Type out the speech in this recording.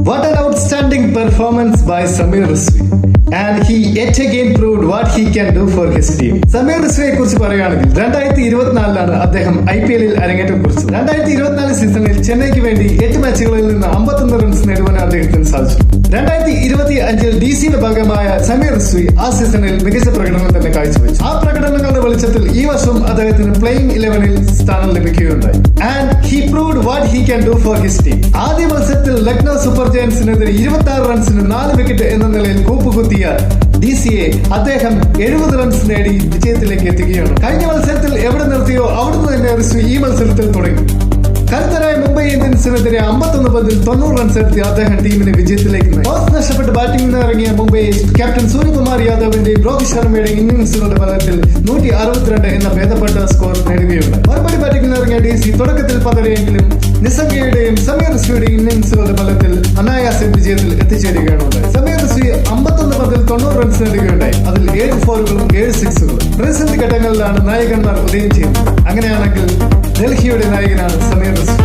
What an outstanding performance by Samir Rizvi. And he yet again proved what he can do for his team. Sameer റിസ്വിയെ കുറിച്ച് പറയുകയാണെങ്കിൽ 2024 അദ്ദേഹം IPL അരങ്ങേറ്റം കുറിച്ചത്. 2024 സീസണിൽ ചെന്നൈക്ക് വേണ്ടി 8 മാച്ചുകളിൽ നിന്ന് 51 റൺസ് നേടുവാൻ അദ്ദേഹത്തിന് സാധിച്ചു. 2025 DC ഭാഗമായ സമീർ റിസ്വി ആ സീസണിൽ മികച്ച പ്രകടനം തന്നെ കാഴ്ചവെച്ചു. ആ പ്രകടനങ്ങളുടെ വെളിച്ചത്തിൽ ഈ വർഷം അദ്ദേഹത്തിന് പ്ലേയിങ് 11-ൽ സ്ഥാനം ലഭിക്കുകയുണ്ടായി. And he proved what he can do for his team. ആദ്യ മത്സരത്തിൽ ലക്നൌ സൂപ്പർ ജയൻസിനെതിരെ 26 റൺസിന് 4 വിക്കറ്റ് എന്ന നിലയിൽ കൂപ്പുകുത്തിയ DCയെ അദ്ദേഹം 70 റൺസ് നേടി വിജയത്തിലേക്ക് എത്തുകയാണ്. കഴിഞ്ഞ മത്സരത്തിൽ എവിടെ നിർത്തിയോ അവിടുന്ന് തന്നെ റിസ്വി ഈ മത്സരത്തിൽ തുടങ്ങി. കരുത്തരായ മുംബൈ ഇന്ത്യൻസിനെതിരെ 51 പന്തിൽ 90 റൺസ് എടുത്തി അദ്ദേഹം ടീമിനെ വിജയത്തിലേക്ക് നയിച്ചു. ടോസ് നഷ്ടപ്പെട്ട് ബാറ്റിംഗിന് ഇറങ്ങിയ മുംബൈ ക്യാപ്റ്റൻ സൂര്യകുമാർ യാദവിന്റെ രോഹിത് ശർമ്മയുടെ ഇന്നിംഗ്സുകളുടെ ഫലത്തിൽ 162 എന്ന ഭേദപ്പെട്ട സ്കോർ നേടുകയുണ്ടായി. മറുപടി ബാറ്റിംഗിന് ഇറങ്ങിയ DC തുടക്കത്തിൽ പതറിയെങ്കിലും നിസംഗയുടെയും സമീർ റിസ്വിയുടെയും ഇന്നിംഗ്സുകളുടെ ഫലത്തിൽ അനായാസം വിജയത്തിൽ എത്തിച്ചേരുകയാണ് ഉണ്ടായി. സമീർ റിസ്വി 51 പന്തിൽ 90 റൺസ് നേടുകയുണ്ടായി. അതിൽ 7 ഫോറുകളും 7 സിക്സുകളും. പ്രതിസന്ധി ഘട്ടങ്ങളിലാണ് നായകന്മാർ ഉദയം ചെയ്യുന്നത്. അങ്ങനെയാണെങ്കിൽ ഡൽഹിയുടെ നായകനാണ് സമീർ റിസ്വി.